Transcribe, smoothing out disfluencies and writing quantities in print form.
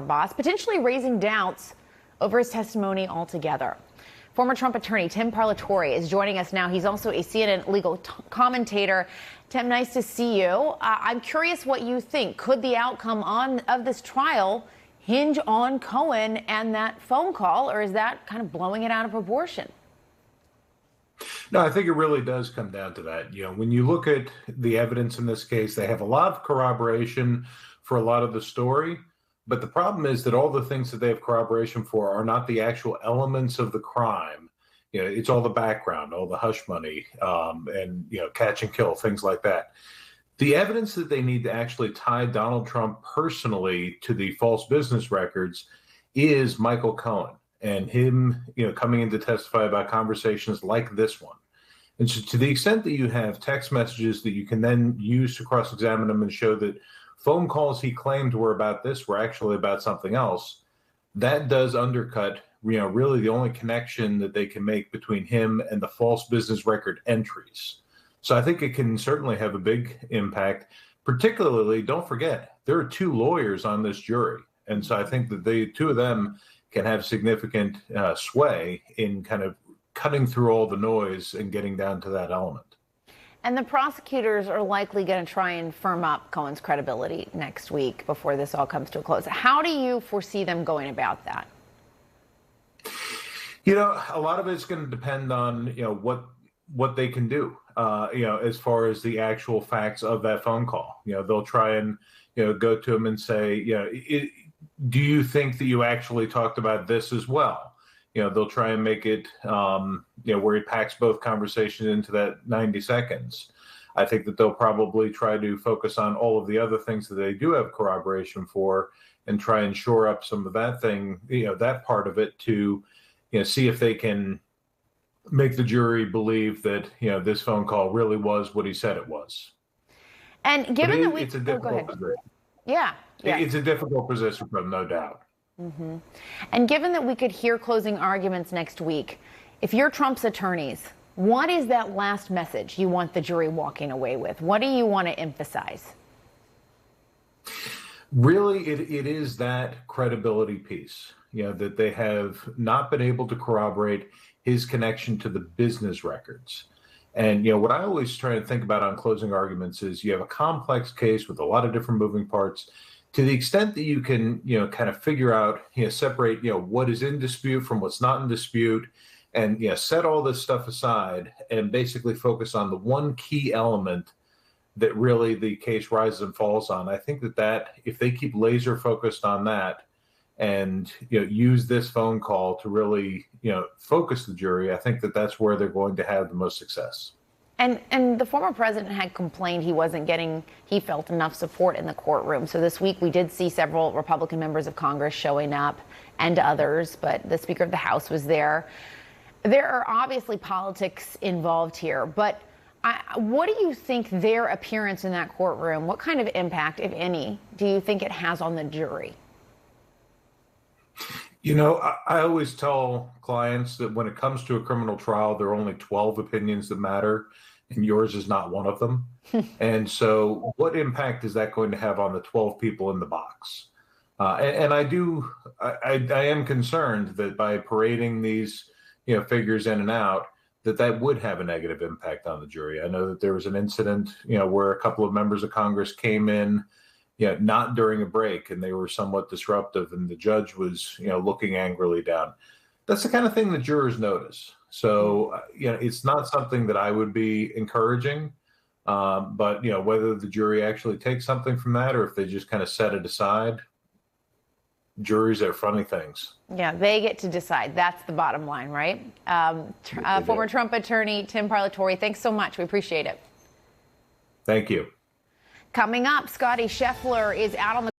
boss, potentially raising doubts over his testimony altogether. Former Trump attorney Tim Parlatore is joining us now. He's also a CNN legal commentator. Tim, nice to see you. I'm curious what you think. Could the outcome of this trial hinge on Cohen and that phone call, or is that kind of blowing it out of proportion? No, I think it really does come down to that. When you look at the evidence in this case, they have a lot of corroboration for a lot of the story. But the problem is that all the things that they have corroboration for are not the actual elements of the crime. It's all the background, all the hush money, and catch and kill, things like that. The evidence that they need to actually tie Donald Trump personally to the false business records is Michael Cohen and him, coming in to testify about conversations like this one. And so to the extent that you have text messages that you can then use to cross-examine him and show that phone calls he claimed were about this were actually about something else, that does undercut, really the only connection that they can make between him and the false business record entries. So I think it can certainly have a big impact. Particularly, don't forget, there are two lawyers on this jury. And so I think that the two of them can have significant sway in kind of cutting through all the noise and getting down to that element. And the prosecutors are likely going to try and firm up Cohen's credibility next week before this all comes to a close. How do you foresee them going about that? A lot of it's going to depend on, what they can do, as far as the actual facts of that phone call. They'll try and, go to him and say, do you think that you actually talked about this as well? They'll try and make it, where he packs both conversations into that 90 seconds. I think that they'll probably try to focus on all of the other things that they do have corroboration for and try and shore up some of that thing, that part of it to, see if they can make the jury believe that, this phone call really was what he said it was. And given that it's a difficult position. Yeah. It's a difficult position for them, no doubt. Mm-hmm. And given that we could hear closing arguments next week, if you're Trump's attorneys, what is that last message you want the jury walking away with? What do you want to emphasize? Really, it is that credibility piece, that they have not been able to corroborate his connection to the business records. And, what I always try to think about on closing arguments is you have a complex case with a lot of different moving parts. To the extent that you can, kind of figure out, separate, what is in dispute from what's not in dispute and, set all this stuff aside and basically focus on the one key element that really the case rises and falls on. I think that if they keep laser focused on that and, use this phone call to really, focus the jury, I think that that's where they're going to have the most success. And the former president had complained he felt enough support in the courtroom. So this week we did see several Republican members of Congress showing up and others, but the Speaker of the House was there. There are obviously politics involved here, but what do you think their appearance in that courtroom, what kind of impact, if any, do you think it has on the jury? I always tell clients that when it comes to a criminal trial, there are only 12 opinions that matter, and yours is not one of them. And so what impact is that going to have on the 12 people in the box? And I am concerned that by parading these, figures in and out, that would have a negative impact on the jury. I know that there was an incident, where a couple of members of Congress came in, not during a break, and they were somewhat disruptive, and the judge was, looking angrily down. That's the kind of thing that jurors notice. So, it's not something that I would be encouraging. But, whether the jury actually takes something from that or if they just kind of set it aside, juries are funny things. Yeah, they get to decide. That's the bottom line, right? Former Trump attorney Tim Parlatore, thanks so much. We appreciate it. Thank you. Coming up, Scottie Scheffler is out on the